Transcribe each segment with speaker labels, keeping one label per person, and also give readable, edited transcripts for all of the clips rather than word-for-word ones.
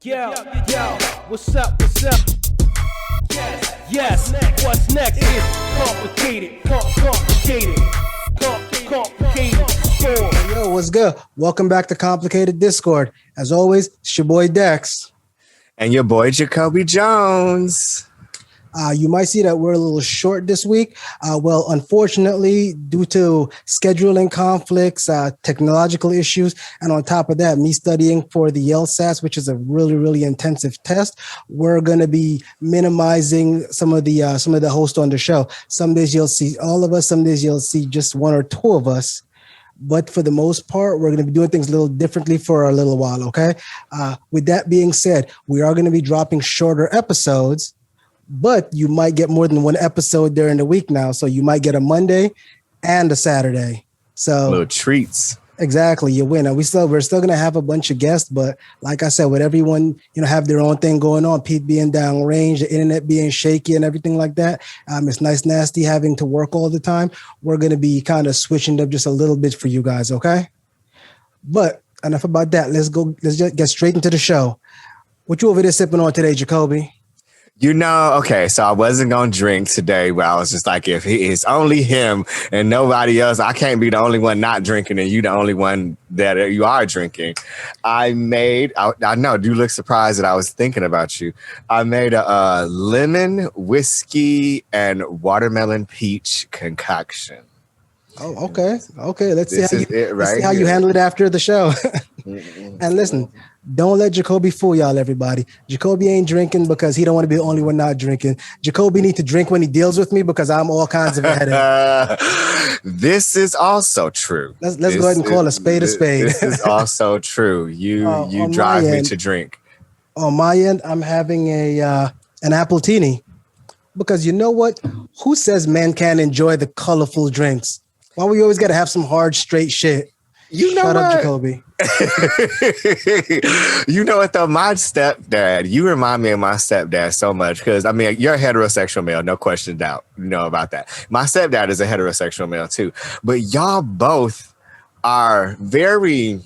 Speaker 1: Yo, what's up, what's up? Yes, what's next is complicated.
Speaker 2: Yo, what's good? Welcome back to Complicated Discord. As always, it's your boy Dex.
Speaker 3: And your boy JacobiJones.
Speaker 2: You might see that we're a little short this week. Well, unfortunately, due to scheduling conflicts, technological issues, and on top of that, me studying for the LSATs, which is a really, really intensive test, we're going to be minimizing some of the hosts on the show. Some days you'll see all of us. Some days you'll see just one or two of us. But for the most part, we're going to be doing things a little differently for a little while, okay? With that being said, we are going to be dropping shorter episodes, but you might get more than one episode during the week now. So you might get a Monday and a Saturday. So
Speaker 3: little treats.
Speaker 2: Exactly. You win. And we're still going to have a bunch of guests, but like I said, with everyone, have their own thing going on, Pete being downrange, the internet being shaky and everything like that. It's nice, nasty having to work all the time. We're going to be kind of switching up just a little bit for you guys. Okay. But enough about that. Let's just get straight into the show. What you over there sipping on today, Jacobi?
Speaker 3: Okay, so I wasn't going to drink today, but I was just like, if it's only him and nobody else, I can't be the only one not drinking and you the only one that you are drinking. I know, you look surprised that I was thinking about you. I made a lemon, whiskey, and watermelon peach concoction.
Speaker 2: Oh, okay. Okay, let's see how you
Speaker 3: here.
Speaker 2: handle it after the show. And listen, don't let Jacobi fool y'all, everybody. Jacobi ain't drinking because he don't want to be the only one not drinking. Jacobi need to drink when he deals with me because I'm all kinds of a headache.
Speaker 3: This is also true.
Speaker 2: Let's go ahead and call a spade a spade.
Speaker 3: This is also true. You drive me to drink.
Speaker 2: On my end, I'm having an apple teeny because you know what? Who says men can't enjoy the colorful drinks? Why we always got to have some hard, straight shit? Shut up, Jacobi.
Speaker 3: You know what though? My stepdad, you remind me of my stepdad so much because I mean you're a heterosexual male, no question about that. My stepdad is a heterosexual male too, but y'all both are very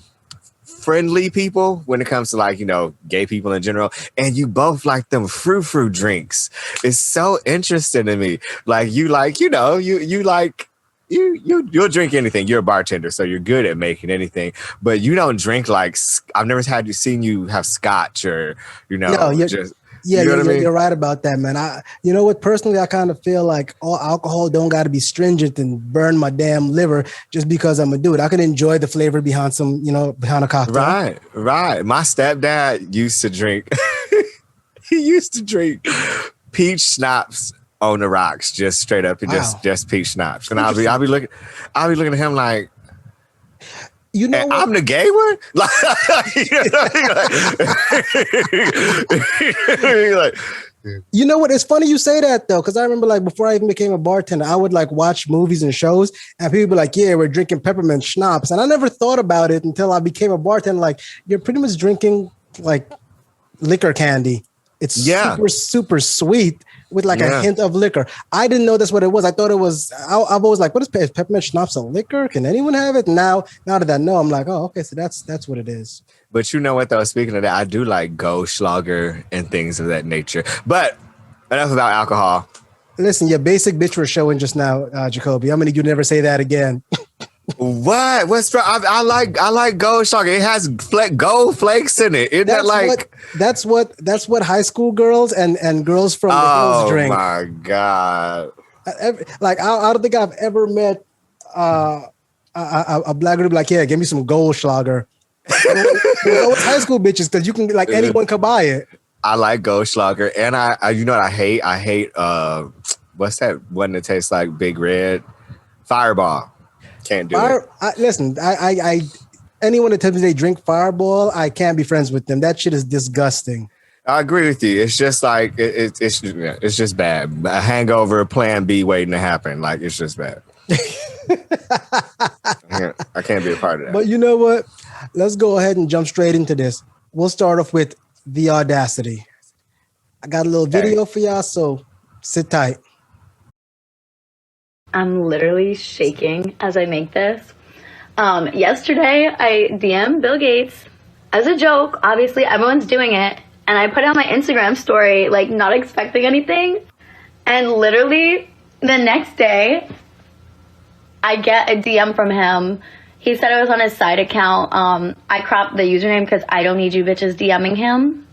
Speaker 3: friendly people when it comes to gay people in general, and you both like them frou-frou drinks. It's so interesting to me. You'll drink anything. You're a bartender, so you're good at making anything. But you don't drink I've never seen you have scotch or
Speaker 2: you're right about that, man. You know what? Personally, I kind of feel like all alcohol don't got to be stringent and burn my damn liver just because I'm a dude. I can enjoy the flavor behind behind a cocktail.
Speaker 3: Right. My stepdad used to drink. He used to drink peach schnapps on the rocks, just straight up, and just peach schnapps. And I'll be looking at him like, I'm the gay one.
Speaker 2: You know what? It's funny you say that though, because I remember before I even became a bartender, I would watch movies and shows, and people be like, "Yeah, we're drinking peppermint schnapps," and I never thought about it until I became a bartender. You're pretty much drinking liquor candy. It's super, super sweet with a hint of liquor. I didn't know that's what it was. I thought it was, I've always what is peppermint schnapps a liquor? Can anyone have it? Now that I know, I'm like, oh, okay, so that's what it is.
Speaker 3: But you know what though, speaking of that, I do like Goldschlager and things of that nature. But enough about alcohol. Listen,
Speaker 2: your basic bitch was showing just now, Jacobi. I'm gonna need you to never say that again.
Speaker 3: What? What's wrong? I like Goldschlager. It has gold flakes in it. Isn't
Speaker 2: that's what high school girls and girls from the hills drink.
Speaker 3: Oh my god!
Speaker 2: I don't think I've ever met a black girl be like, yeah, give me some Goldschlager. It's high school bitches because you can anyone can buy it.
Speaker 3: I like Goldschlager, and I you know what I hate? I hate what's that one that tastes like Big Red? Fireball. Can't do it.
Speaker 2: Listen, I anyone that tells me they drink Fireball, I can't be friends with them. That shit is disgusting.
Speaker 3: I agree with you. It's just it's just bad. A hangover, plan B waiting to happen. It's just bad. I can't be a part of that.
Speaker 2: But you know what? Let's go ahead and jump straight into this. We'll start off with the Audacity. I got a little video for y'all, so sit tight.
Speaker 4: I'm literally shaking as I make this. Yesterday, I DM'd Bill Gates as a joke. Obviously, everyone's doing it. And I put it on my Instagram story, like not expecting anything. And literally the next day, I get a DM from him. He said it was on his side account. I cropped the username because I don't need you bitches DMing him.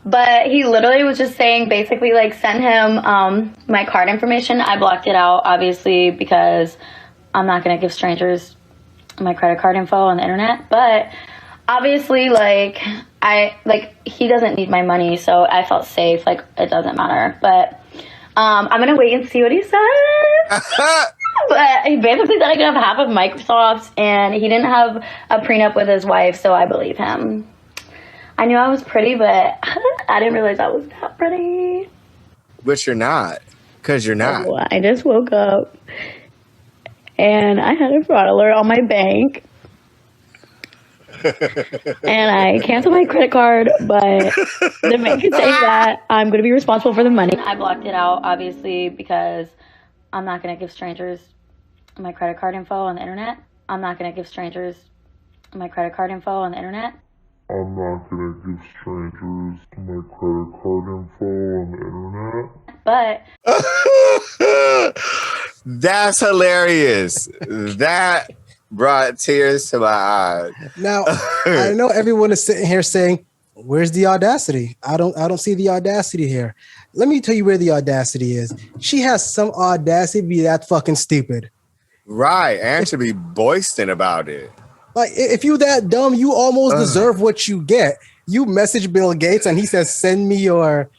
Speaker 4: But he literally was just saying, basically, like, send him my card information. I blocked it out, obviously, because I'm not going to give strangers my credit card info on the internet. But obviously, he doesn't need my money, so I felt safe. Like, it doesn't matter. But I'm going to wait and see what he says. But he basically said I could have half of Microsoft's, and he didn't have a prenup with his wife, so I believe him. I knew I was pretty, but I didn't realize I was that pretty.
Speaker 3: But you're not, because you're not.
Speaker 4: So I just woke up, and I had a fraud alert on my bank. And I canceled my credit card, but the bank is saying that I'm going to be responsible for the money. I blocked it out, obviously, because I'm not going to give strangers my credit card info on the internet. I'm not going to give strangers my credit card info on the internet.
Speaker 5: I'm not gonna give strangers my credit card info on the
Speaker 4: But
Speaker 3: that's hilarious. That brought tears to my eyes.
Speaker 2: Now, I know everyone is sitting here saying, "Where's the audacity? I don't see the audacity here." Let me tell you where the audacity is. She has some audacity to be that fucking stupid.
Speaker 3: Right, and to be boasting about it.
Speaker 2: Like, if you that dumb, you almost deserve what you get. You message Bill Gates and he says, "Send me your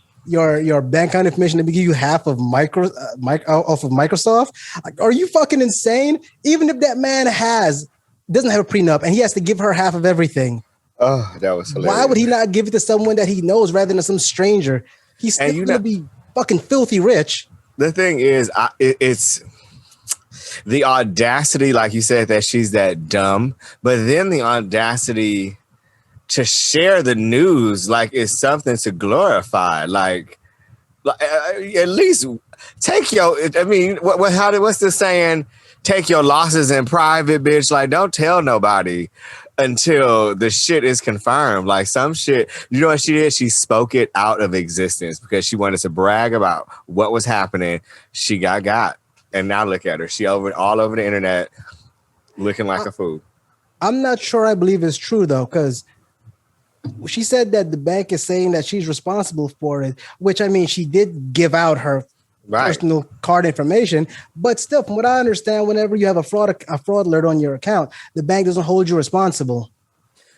Speaker 2: bank account information. Let me give you half of off of Microsoft." Like, are you fucking insane? Even if that man doesn't have a prenup and he has to give her half of everything.
Speaker 3: Oh, that was hilarious.
Speaker 2: Why would he not give it to someone that he knows rather than some stranger? He's still going to be fucking filthy rich.
Speaker 3: The thing is, it's the audacity, like you said, that she's that dumb, but then the audacity to share the news like it's something to glorify. Like at least take your, I mean, what's the saying? Take your losses in private, bitch. Like, don't tell nobody until the shit is confirmed. Like, some shit, you know what she did? She spoke it out of existence because she wanted to brag about what was happening. She got. And now look at her. She all over the internet looking like a fool.
Speaker 2: I'm not sure I believe it's true, though, because she said that the bank is saying that she's responsible for it, which, I mean, she did give out her personal card information. But still, from what I understand, whenever you have a fraud alert on your account, the bank doesn't hold you responsible.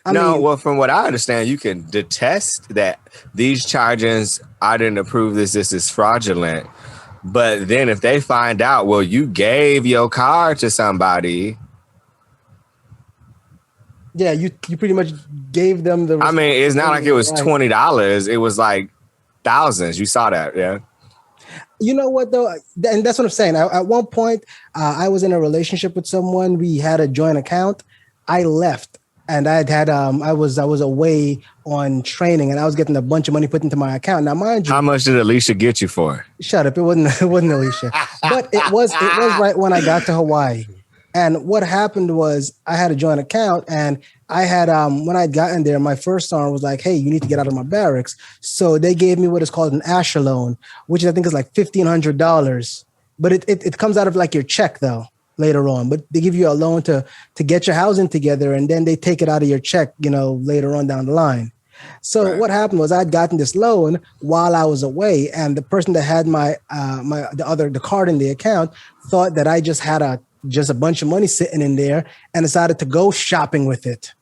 Speaker 3: Well, from what I understand, you can detest that these charges, I didn't approve this is fraudulent. But then if they find out, well, you gave your card to somebody.
Speaker 2: Yeah, you pretty much gave them the...
Speaker 3: I mean, it's not like it was $20. It was like thousands. You saw that, yeah?
Speaker 2: You know what, though? And that's what I'm saying. At one point, I was in a relationship with someone. We had a joint account. I left. And I was away on training, and I was getting a bunch of money put into my account. Now, mind you,
Speaker 3: how much did Alicia get you for?
Speaker 2: Shut up! It wasn't Alicia, but it was right when I got to Hawaii. And what happened was I had a joint account, and I had when I'd gotten there, my first sergeant was like, "Hey, you need to get out of my barracks." So they gave me what is called an ASHA loan, which I think is like $1,500, but it comes out of like your check though. Later on, but they give you a loan to get your housing together, and then they take it out of your check, later on down the line. So What happened was I'd gotten this loan while I was away, and the person that had the card in the account thought that I just had a bunch of money sitting in there and decided to go shopping with it.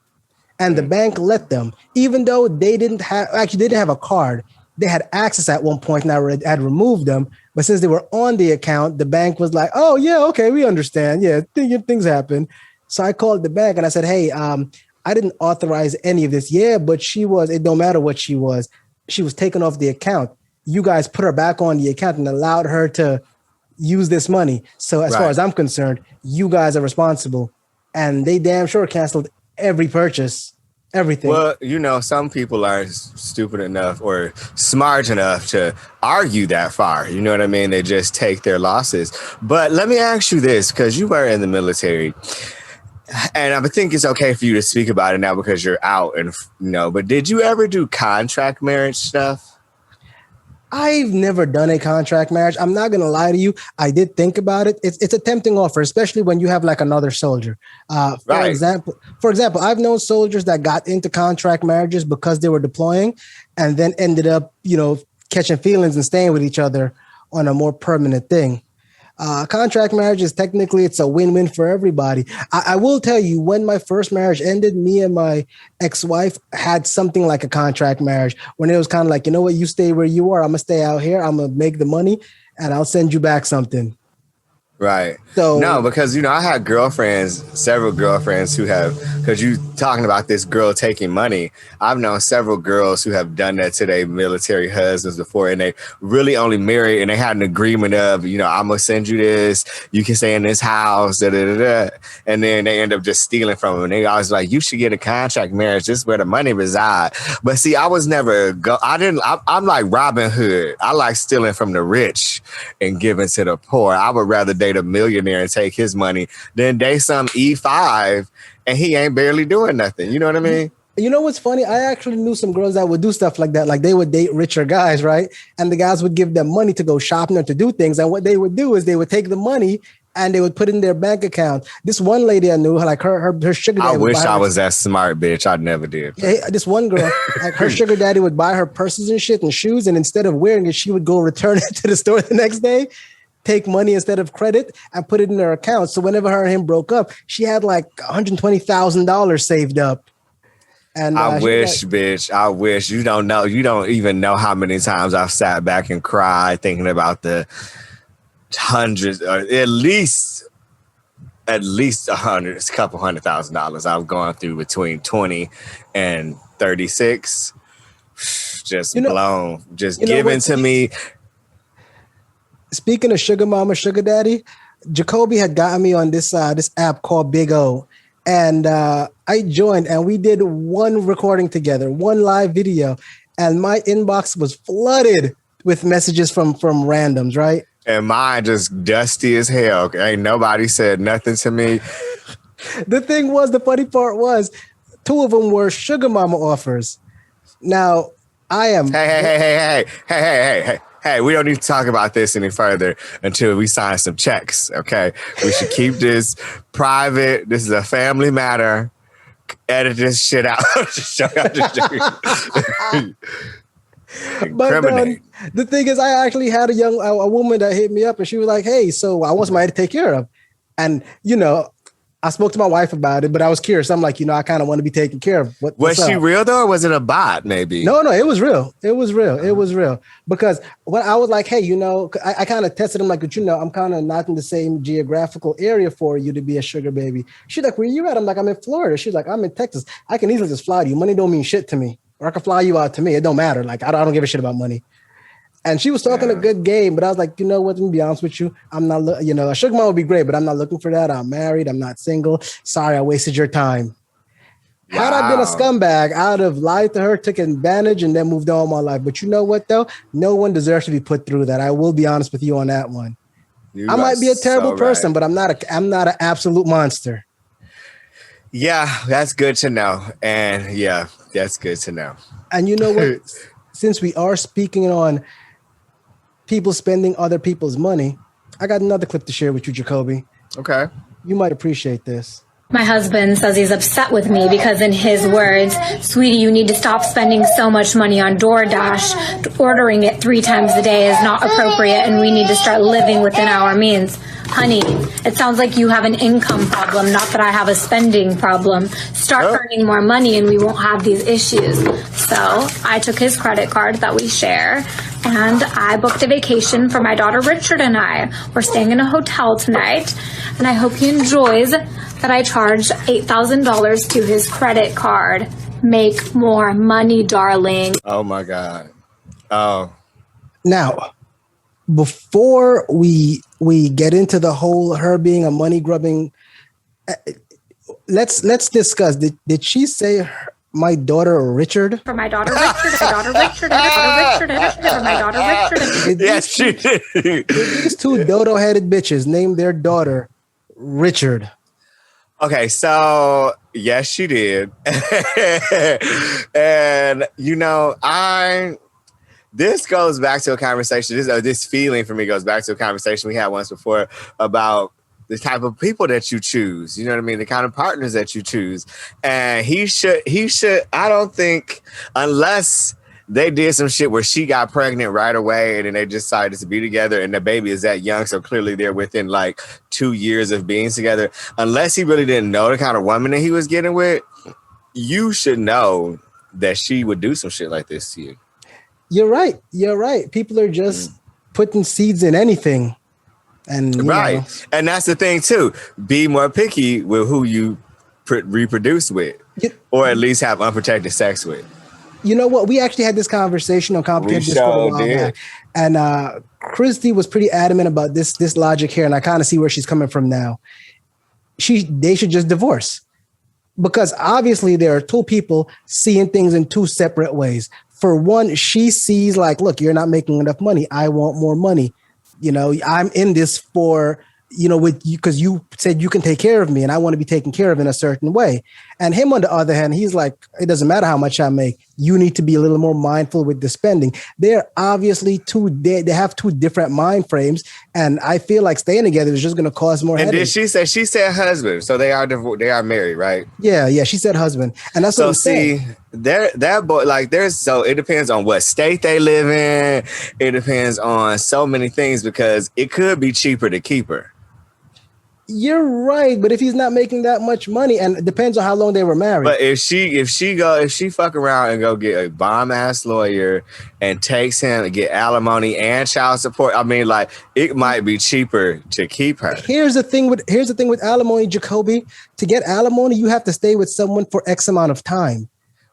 Speaker 2: And the bank let them, even though they didn't have a card. They had access at one point, and I had removed them. But since they were on the account, the bank was like, "Oh, yeah, okay, we understand. Yeah, things happen." So I called the bank and I said, "Hey, I didn't authorize any of this." "Yeah, but it don't matter what she was taken off the account. You guys put her back on the account and allowed her to use this money. So as far as I'm concerned, you guys are responsible." And they damn sure canceled every purchase. Everything. Well,
Speaker 3: some people are stupid enough or smart enough to argue that far. You know what I mean? They just take their losses. But let me ask you this, because you were in the military. And I think it's okay for you to speak about it now because you're out and but did you ever do contract marriage stuff?
Speaker 2: I've never done a contract marriage. I'm not going to lie to you. I did think about it. It's a tempting offer, especially when you have like another soldier. For example, I've known soldiers that got into contract marriages because they were deploying and then ended up, catching feelings and staying with each other on a more permanent thing. Contract marriage is technically, it's a win-win for everybody. I will tell you, when my first marriage ended, me and my ex-wife had something like a contract marriage when it was kind of like, you know what, you stay where you are. I'm going to stay out here. I'm going to make the money and I'll send you back something.
Speaker 3: Right.
Speaker 2: So
Speaker 3: no, because I had several girlfriends who have, because you talking about this girl taking money. I've known several girls who have done that to their military husbands before, and they really only married, and they had an agreement of, I'm gonna send you this, you can stay in this house, and then they end up just stealing from them. And they always like, you should get a contract marriage. This is where the money reside. But see, I was never I'm like Robin Hood. I like stealing from the rich and giving to the poor. I would rather date a millionaire and take his money than date some E5 and he ain't barely doing nothing. You know what I mean?
Speaker 2: You know what's funny? I actually knew some girls that would do stuff like that. Like they would date richer guys, right? And the guys would give them money to go shopping or to do things. And what they would do is they would take the money and they would put it in their bank account. This one lady I knew, like her sugar daddy.
Speaker 3: I wish I was that smart, bitch. I never did.
Speaker 2: Yeah, this one girl, like her sugar daddy would buy her purses and shit and shoes. And instead of wearing it, she would go return it to the store the next day, take money instead of credit and put it in her account. So whenever her and him broke up, she had like $120,000 saved up. And
Speaker 3: I wish, bitch. I wish. You don't know. You don't even know how many times I've sat back and cried thinking about the hundreds, or at least a couple $100,000 I've gone through between 20 and 36. Just blown. Just given to me.
Speaker 2: Speaking of sugar mama, sugar daddy, Jacobi had gotten me on this app called Big O. And I joined and we did one recording together, one live video. And my inbox was flooded with messages from randoms, right?
Speaker 3: And mine just dusty as hell. Ain't nobody said nothing to me.
Speaker 2: The funny part was, two of them were sugar mama offers. Now, I am...
Speaker 3: Hey, we don't need to talk about this any further until we sign some checks, okay? We should keep this private. This is a family matter. Edit this shit out.
Speaker 2: But the thing is, I actually had a woman that hit me up and she was like, hey, so I want somebody to take care of. And, I spoke to my wife about it, but I was curious. I'm like, I kind of want to be taken care of.
Speaker 3: Was she real though, or was it a bot maybe?
Speaker 2: No, it was real. It was real. Because when I was like, hey, I kind of tested him like, I'm kind of not in the same geographical area for you to be a sugar baby. She's like, where you at? I'm like, I'm in Florida. She's like, I'm in Texas. I can easily just fly to you. Money don't mean shit to me. Or I can fly you out to me. It don't matter. Like, I don't give a shit about money. And she was talking a good game, but I was like, you know what? Let me be honest with you. I'm not, a sugar mom would be great, but I'm not looking for that. I'm married. I'm not single. Sorry, I wasted your time. Wow. Had I been a scumbag, I would have lied to her, took advantage, and then moved on my life. But you know what, though? No one deserves to be put through that. I will be honest with you on that one. I might be a terrible person, but I'm not an absolute monster.
Speaker 3: Yeah, that's good to know. And yeah, that's good to know.
Speaker 2: And you know what? Since we are speaking on people spending other people's money, I got another clip to share with you, Jacobi.
Speaker 3: Okay.
Speaker 2: You might appreciate this.
Speaker 6: My husband says he's upset with me because, in his words, sweetie, you need to stop spending so much money on DoorDash. Ordering it 3 times a day is not appropriate, and we need to start living within our means. Honey, it sounds like you have an income problem, not that I have a spending problem. Start earning more money and we won't have these issues. So I took his credit card that we share and I booked a vacation for my daughter Richard and I. We're staying in a hotel tonight and I hope he enjoys that I charged $8,000 to his credit card. Make more money, darling.
Speaker 3: Oh my God. Oh.
Speaker 2: Now, before we get into the whole her being a money grubbing, let's discuss. Did she say my daughter Richard?
Speaker 6: For my daughter Richard, my daughter Richard, my daughter Richard, for my daughter Richard.
Speaker 3: Yes, she did.
Speaker 2: These two dodo-headed bitches named their daughter Richard.
Speaker 3: Okay, so yes, she did. And this goes back to a conversation. This feeling for me goes back to a conversation we had once before about the type of people that you choose. You know what I mean? The kind of partners that you choose. And he should. I don't think, unless they did some shit where she got pregnant right away and then they decided to be together and the baby is that young, so clearly they're within like 2 years of being together. Unless he really didn't know the kind of woman that he was getting with, you should know that she would do some shit like this to you. You're
Speaker 2: right. People are just putting seeds in anything. And
Speaker 3: and that's the thing too. Be more picky with who you reproduce with, or at least have unprotected sex with.
Speaker 2: You know what? We actually had this conversation on Complicated Discord a while back, and Christy was pretty adamant about this logic here, and I kind of see where she's coming from now. They should just divorce, because obviously there are two people seeing things in two separate ways. For one, she sees like, look, you're not making enough money. I want more money. I'm in this for, with you, because you said you can take care of me and I want to be taken care of in a certain way. And him, on the other hand, he's like, it doesn't matter how much I make. You need to be a little more mindful with the spending. They're obviously they have two different mind frames. And I feel like staying together is just going to cause more headaches.
Speaker 3: And did she said husband. So they are married, right?
Speaker 2: Yeah. She said husband. And that's what I'm saying.
Speaker 3: That boy, like it depends on what state they live in. It depends on so many things, because it could be cheaper to keep her.
Speaker 2: You're right, but if he's not making that much money, and it depends on how long they were married.
Speaker 3: But if she fuck around and go get a bomb ass lawyer and takes him to get alimony and child support, I mean, like, it might be cheaper to keep her.
Speaker 2: Here's the thing with alimony, Jacobi. To get alimony, you have to stay with someone for X amount of time.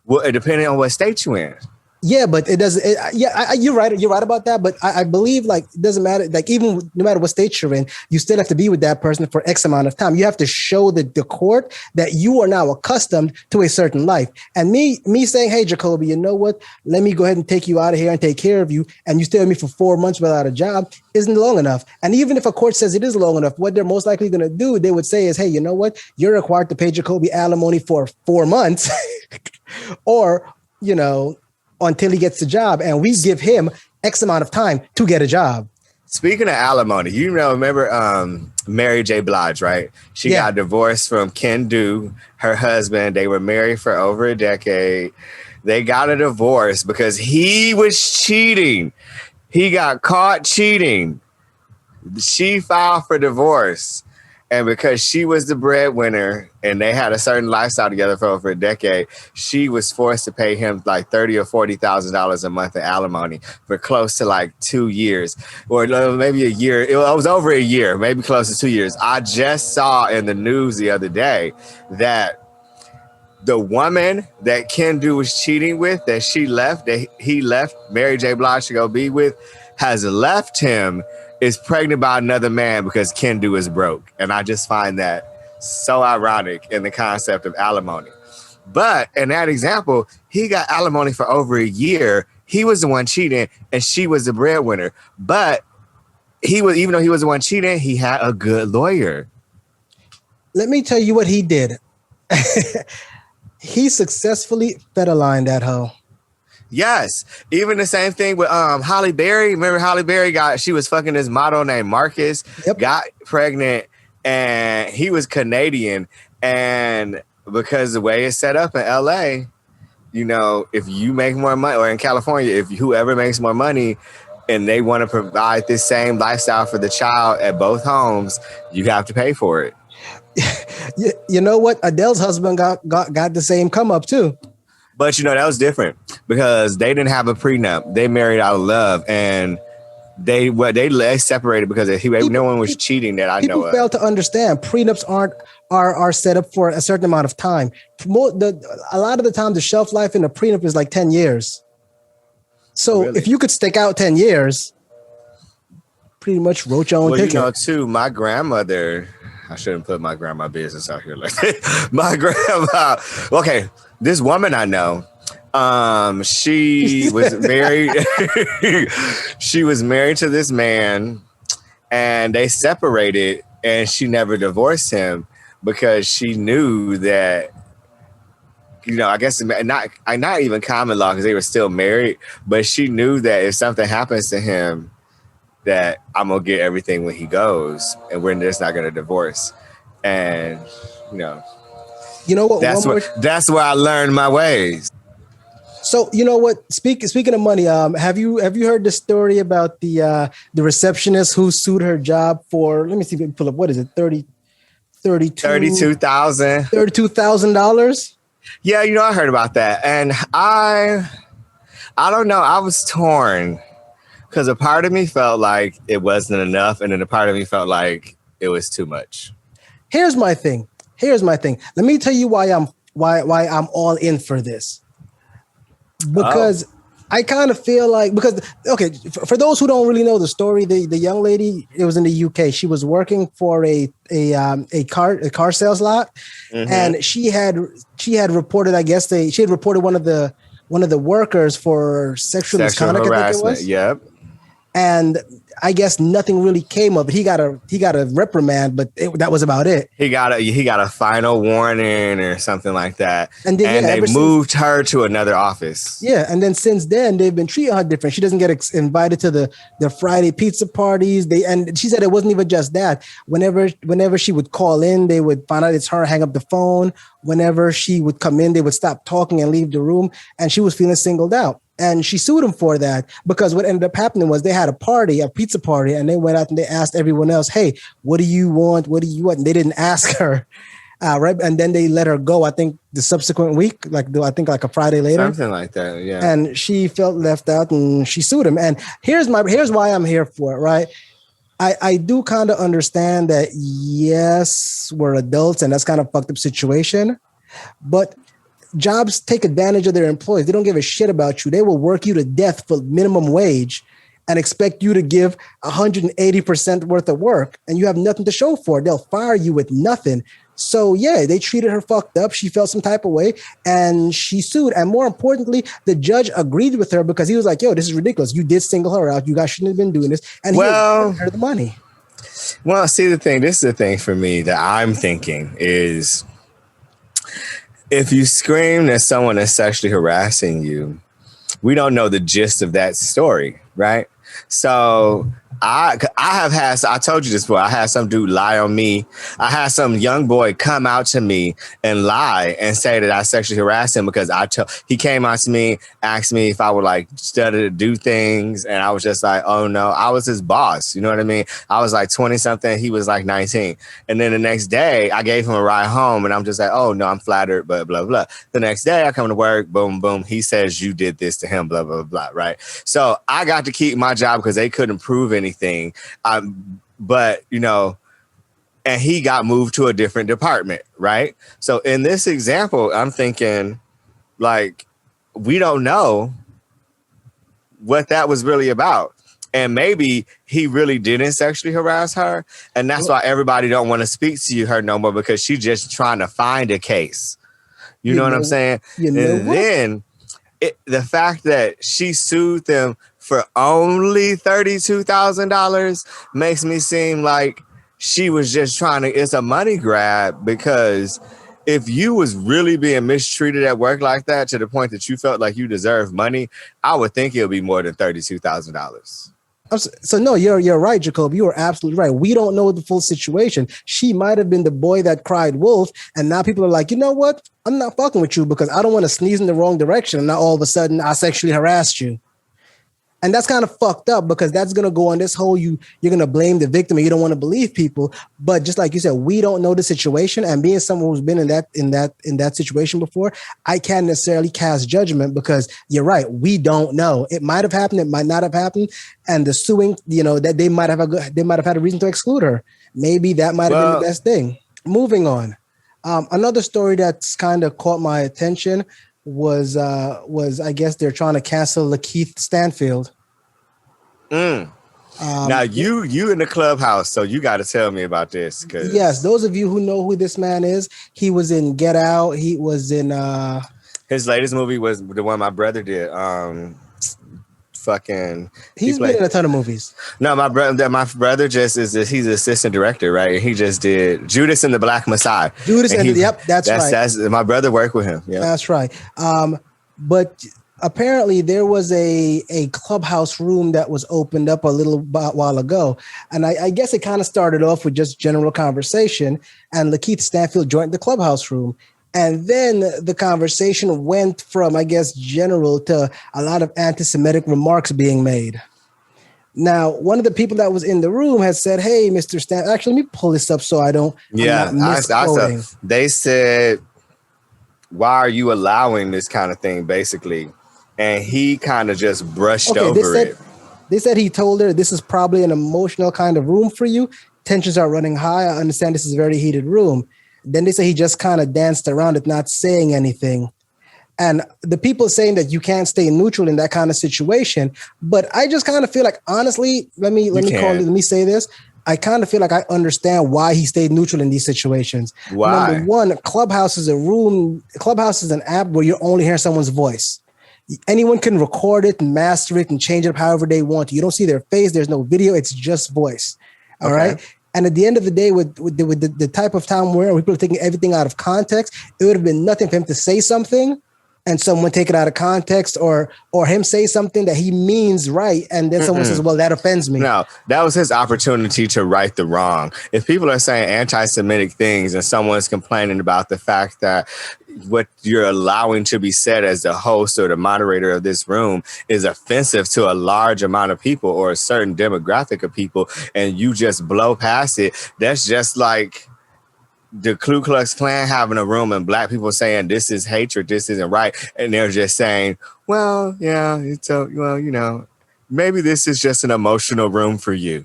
Speaker 3: Well, depending on what state you're in.
Speaker 2: Yeah, but it doesn't. You're right. You're right about that. But I believe, like, it doesn't matter. Like, even no matter what state you're in, you still have to be with that person for X amount of time. You have to show the court that you are now accustomed to a certain life. And me saying, hey, Jacobi, you know what? Let me go ahead and take you out of here and take care of you, and you stay with me for 4 months without a job, isn't long enough. And even if a court says it is long enough, what they're most likely going to do, they would say is, hey, you know what? You're required to pay Jacobi alimony for 4 months, or until he gets the job, and we give him X amount of time to get a job.
Speaker 3: Speaking of alimony, remember Mary J. Blige, right? She got divorced from Ken Do, her husband. They were married for over a decade. They got a divorce because he was cheating. He got caught cheating. She filed for divorce. And because she was the breadwinner and they had a certain lifestyle together for over a decade, she was forced to pay him like $30,000 or $40,000 a month in alimony for close to like 2 years, or maybe a year. It was over a year, maybe close to 2 years. I just saw in the news the other day that the woman that Ken Do was cheating with, that he left Mary J. Blige to go be with, has left him, is pregnant by another man because Ken Do is broke. And I just find that so ironic in the concept of alimony. But in that example, he got alimony for over a year. He was the one cheating and she was the breadwinner. But even though he was the one cheating, he had a good lawyer.
Speaker 2: Let me tell you what he did. He successfully fed-aligned that hoe.
Speaker 3: Yes. Even the same thing with Halle Berry. Remember Halle Berry she was fucking this model named Marcus, got pregnant, and he was Canadian. And because the way it's set up in LA, if you make more money, or in California, if whoever makes more money and they want to provide this same lifestyle for the child at both homes, you have to pay for it.
Speaker 2: You know what? Adele's husband got the same come up too.
Speaker 3: But that was different because they didn't have a prenup. They married out of love, and they separated because no one was cheating that I know of.
Speaker 2: People fail to understand prenups are set up for a certain amount of time. A lot of the time, the shelf life in a prenup is like 10 years. So if you could stick out 10 years, pretty much wrote your own ticket.
Speaker 3: Too, my grandmother. I shouldn't put my grandma business out here like that. My grandma. Okay, this woman I know, she was married. She was married to this man, and they separated, and she never divorced him. because she knew that, I guess not even common law because they were still married, but she knew that if something happens to him, that I'm gonna get everything when he goes, and we're just not gonna divorce. And
Speaker 2: what?
Speaker 3: That's where I learned my ways.
Speaker 2: So you know what? Speaking of money, have you heard the story about the receptionist who sued her job for? Let me see if I can pull up. What is it? $32,000.
Speaker 3: Yeah, I heard about that, and I don't know. I was torn because a part of me felt like it wasn't enough, and then a part of me felt like it was too much.
Speaker 2: Here's my thing. Let me tell you why I'm all in for this. Because I kind of feel like, for those who don't really know the story, the young lady, it was in the UK. She was working for a car sales lot, and she had reported, she had reported one of the workers for sexual misconduct.
Speaker 3: Harassment.
Speaker 2: I think it was.
Speaker 3: Yep.
Speaker 2: And I guess nothing really came of it. He got a reprimand, but that was about it.
Speaker 3: He got a final warning or something like that. And
Speaker 2: then,
Speaker 3: they moved her to another office.
Speaker 2: Yeah, and then since then they've been treating her different. She doesn't get invited to the Friday pizza parties. And she said it wasn't even just that. Whenever she would call in, they would find out it's her, hang up the phone. Whenever she would come in, they would stop talking and leave the room. And she was feeling singled out. And she sued him for that because what ended up happening was they had a pizza party, and they went out and they asked everyone else, hey, what do you want? What do you want? And they didn't ask her. Right. And then they let her go, I think the subsequent week, like a Friday later.
Speaker 3: Something like that. Yeah.
Speaker 2: And she felt left out and she sued him. And here's why I'm here for it. Right. I do kind of understand that, yes, we're adults and that's kind of fucked up situation, but jobs take advantage of their employees. They don't give a shit about you. They will work you to death for minimum wage and expect you to give 180% worth of work, and you have nothing to show for it. They'll fire you with nothing. So yeah, they treated her fucked up. She felt some type of way and she sued. And more importantly, the judge agreed with her because he was like, yo, this is ridiculous. You did single her out. You guys shouldn't have been doing this. And he gave her the money.
Speaker 3: Well, see, this is the thing for me that I'm thinking is, if you scream that someone is sexually harassing you, we don't know the gist of that story, right? So I told you this before, I had some dude lie on me. I had some young boy come out to me and lie and say that I sexually harassed him because he came out to me, asked me if I would like study to do things. And I was just like, oh no, I was his boss. You know what I mean? I was like 20 something. He was like 19. And then the next day I gave him a ride home and I'm just like, oh no, I'm flattered, but blah, blah. The next day I come to work, boom, boom. He says you did this to him, blah, blah, blah. Right. So I got to keep my job because they couldn't prove anything. But and he got moved to a different department, right? So in this example, I'm thinking like, we don't know what that was really about. And maybe he really didn't sexually harass her. And that's why everybody don't want to speak to her no more, because she's just trying to find a case. You know what I'm saying? Then the fact that she sued them for only $32,000 makes me seem like she was just it's a money grab, because if you was really being mistreated at work like that to the point that you felt like you deserve money, I would think it would be more than $32,000.
Speaker 2: So no, you're right, Jacobi. You are absolutely right. We don't know the full situation. She might have been the boy that cried wolf, and now people are like, you know what? I'm not fucking with you because I don't want to sneeze in the wrong direction, and now all of a sudden I sexually harassed you. And that's kind of fucked up, because that's going to go on this whole, you're going to blame the victim and you don't want to believe people. But just like you said, we don't know the situation. And being someone who's been in that situation before, I can't necessarily cast judgment, because you're right. We don't know. It might have happened. It might not have happened. And the suing, that they might have had a reason to exclude her. Maybe that might have been the best thing. Moving on. Another story that's kind of caught my attention was I guess they're trying to cancel LaKeith Stanfield.
Speaker 3: Now you in the Clubhouse, so you got to tell me about this.
Speaker 2: Yes, those of you who know who this man is, he was in Get Out. He was in
Speaker 3: his latest movie was the one my brother did. fucking.
Speaker 2: He's been in a ton of movies.
Speaker 3: No, my brother just he's an assistant director, right? He just did Judas and the Black Messiah.
Speaker 2: Yep, that's right.
Speaker 3: That's my brother worked with him. Yep.
Speaker 2: That's right. But apparently there was a Clubhouse room that was opened up a little while ago. And I guess it kind of started off with just general conversation. And LaKeith Stanfield joined the Clubhouse room. And then the conversation went from, I guess, general to a lot of anti-Semitic remarks being made. Now, one of the people that was in the room has said, hey, Mr. Stan, actually, let me pull this up so I don't.
Speaker 3: Yeah, they said, why are you allowing this kind of thing, basically? And he kind of just brushed over it.
Speaker 2: They said he told her this is probably an emotional kind of room for you. Tensions are running high. I understand this is a very heated room. Then they say he just kind of danced around it, not saying anything. And the people saying that you can't stay neutral in that kind of situation. But I just kind of feel like, honestly, let me say this. I kind of feel like I understand why he stayed neutral in these situations.
Speaker 3: Why?
Speaker 2: Number one, Clubhouse is an app where you're only hearing someone's voice. Anyone can record it and master it and change it up however they want to. You don't see their face. There's no video. It's just voice. All right. And at the end of the day, with the type of time where people are taking everything out of context, it would have been nothing for him to say something and someone take it out of context, or him say something that he means right, and then someone says, well, that offends me.
Speaker 3: No, that was his opportunity to right the wrong. If people are saying anti-Semitic things and someone's complaining about the fact that what you're allowing to be said as the host or the moderator of this room is offensive to a large amount of people or a certain demographic of people, and you just blow past it, that's just like the Ku Klux Klan having a room and black people saying this is hatred, this isn't right, and they're just saying, well, yeah, maybe this is just an emotional room for you.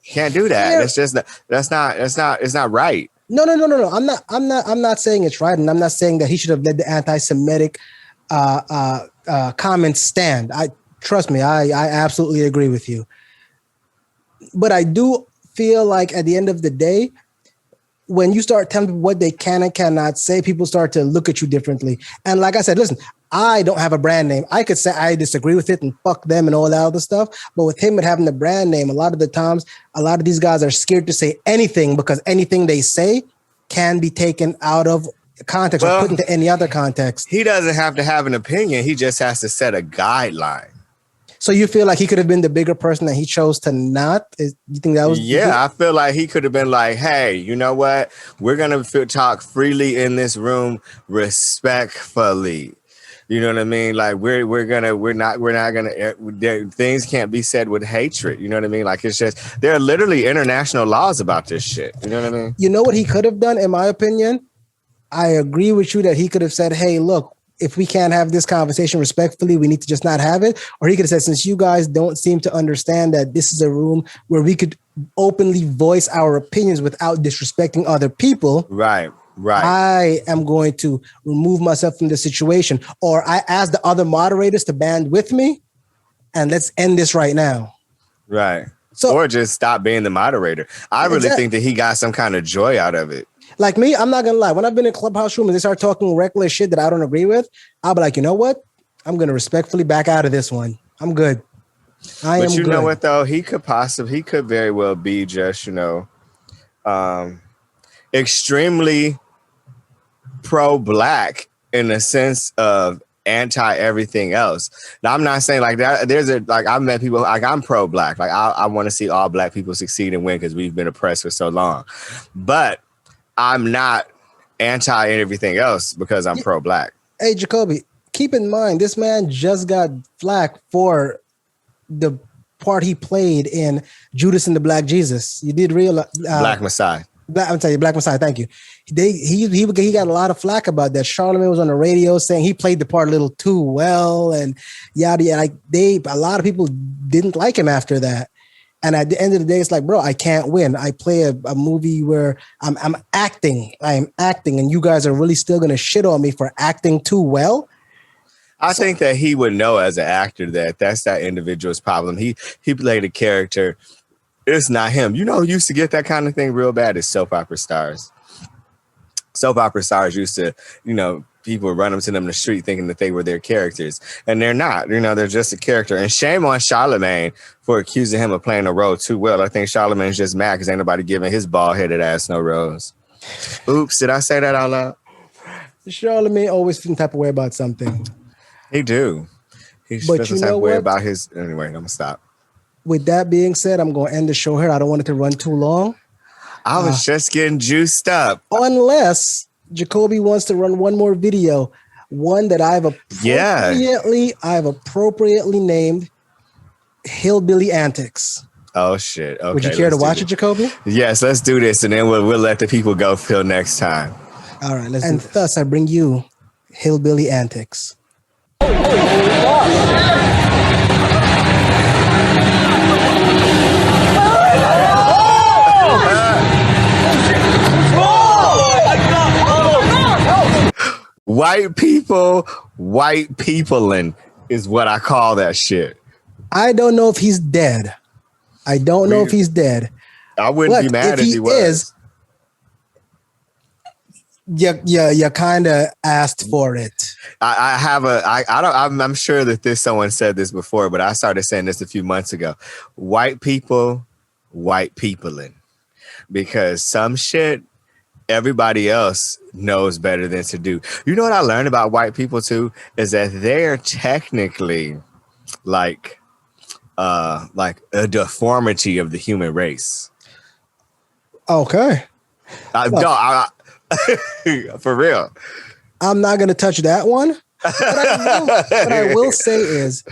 Speaker 3: Can't do that. Yeah. It's just it's not right.
Speaker 2: No. I'm not saying it's right, and I'm not saying that he should have let the anti-Semitic comments stand. Trust me, I absolutely agree with you. But I do feel like at the end of the day, when you start telling people what they can and cannot say, people start to look at you differently. And like I said, listen, I don't have a brand name. I could say I disagree with it and fuck them and all that other stuff. But with him and having the brand name, a lot of the times, a lot of these guys are scared to say anything because anything they say can be taken out of context or put into any other context. He
Speaker 3: doesn't have to have an opinion. He just has to set a guideline.
Speaker 2: So you feel like he could have been the bigger person that he chose to not? You think that was?
Speaker 3: Yeah, I feel like he could have been like, "Hey, you know what? We're gonna talk freely in this room, respectfully." You know what I mean? Like we're not gonna. Things can't be said with hatred. You know what I mean? Like it's just there are literally international laws about this shit. You know what I mean?
Speaker 2: You know what he could have done, in my opinion? I agree with you that he could have said, "Hey, look. If we can't have this conversation respectfully, we need to just not have it." Or he could have said, since you guys don't seem to understand that this is a room where we could openly voice our opinions without disrespecting other people.
Speaker 3: Right.
Speaker 2: I am going to remove myself from the situation. Or I ask the other moderators to band with me and let's end this right now.
Speaker 3: Right. Or just stop being the moderator. I really think that he got some kind of joy out of it.
Speaker 2: Like me, I'm not going to lie. When I've been in Clubhouse room and they start talking reckless shit that I don't agree with, I'll be like, you know what? I'm going to respectfully back out of this one. I'm good.
Speaker 3: But you know what, though? He could very well be just, extremely pro-black in the sense of anti everything else. Now, I'm not saying like that. I've met people like I'm pro-black. Like I want to see all black people succeed and win because we've been oppressed for so long. But I'm not anti everything else because I'm pro-black.
Speaker 2: Hey, Jacobi, keep in mind, this man just got flack for the part he played in Judas and the Black Jesus. You did realize
Speaker 3: Black Messiah.
Speaker 2: I'm telling you, Black Messiah. Thank you. He got a lot of flack about that. Charlamagne was on the radio saying he played the part a little too well, and yada yada. Like a lot of people didn't like him after that. And at the end of the day, it's like, bro, I can't win. I play a movie where I'm acting. I am acting, and you guys are really still going to shit on me for acting too well.
Speaker 3: I think that he would know as an actor that that's that individual's problem. He played a character. It's not him. Who used to get that kind of thing real bad is soap opera stars. Soap opera stars used to, people run them to them in the street thinking that they were their characters, and they're not. They're just a character. And shame on Charlemagne for accusing him of playing the role too well. I think Charlemagne's just mad because ain't nobody giving his bald-headed ass no roles. Oops, did I say that out loud?
Speaker 2: Charlemagne always feels type of way about something.
Speaker 3: He do. He feels the type of way about his. Anyway, I'm gonna stop.
Speaker 2: With that being said, I'm going to end the show here. I don't want it to run too long.
Speaker 3: I was just getting juiced up.
Speaker 2: Unless Jacobi wants to run one more video, one that I've appropriately named Hillybilly Antics.
Speaker 3: Oh shit! Okay,
Speaker 2: would you care to watch it, Jacobi?
Speaker 3: Yes, let's do this, and then we'll let the people go till next time.
Speaker 2: All right, let's. And thus, I bring you Hillybilly Antics.
Speaker 3: White peopling is what I call that shit.
Speaker 2: I don't know if he's dead. I wouldn't be mad if he was. You kind of asked for it.
Speaker 3: I'm sure that someone said this before, but I started saying this a few months ago. White peopling, because some shit everybody else knows better than to do. You know what I learned about white people too is that they're technically like a deformity of the human race.
Speaker 2: Okay.
Speaker 3: For real.
Speaker 2: I'm not going to touch that one. What I will say is,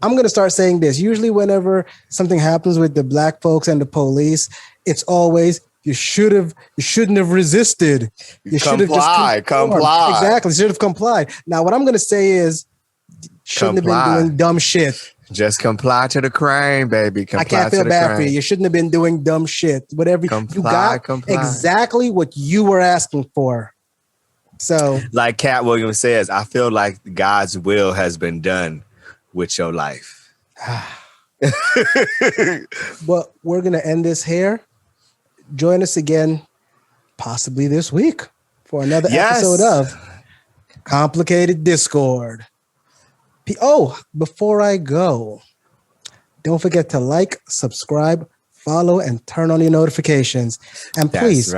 Speaker 2: I'm going to start saying this. Usually whenever something happens with the black folks and the police, it's always, you shouldn't have resisted. You should have just complied. Exactly. Should have complied. Now, what I'm going to say is, shouldn't have been doing dumb shit.
Speaker 3: Just comply to the crime, baby.
Speaker 2: I can't feel bad for you. You shouldn't have been doing dumb shit. Whatever you got, exactly what you were asking for. So,
Speaker 3: like Cat Williams says, I feel like God's will has been done with your life.
Speaker 2: But we're going to end this here. Join us again, possibly this week, for another episode of Complicated Discord. Before I go, don't forget to like, subscribe, follow, and turn on your notifications. And please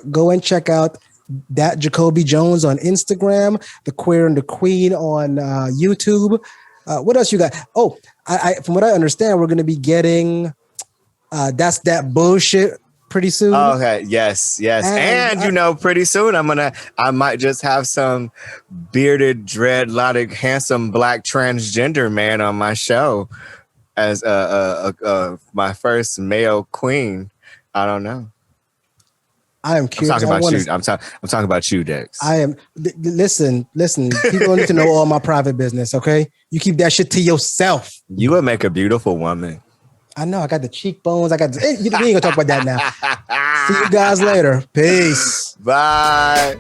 Speaker 2: go and check out that JacobiJones on Instagram, The Queer and the Queen on YouTube. What else you got? I from what I understand, we're going to be getting That's That Bullshit pretty soon.
Speaker 3: Okay. Yes. And pretty soon I might just have some bearded, dreadlocking, handsome black transgender man on my show as my first male queen. I don't know.
Speaker 2: I am curious.
Speaker 3: I'm talking about you, Dex.
Speaker 2: I am. Listen. People don't need to know all my private business. Okay, you keep that shit to yourself.
Speaker 3: You would make a beautiful woman.
Speaker 2: I know. I got the cheekbones. We ain't gonna talk about that now. See you guys later. Peace.
Speaker 3: Bye.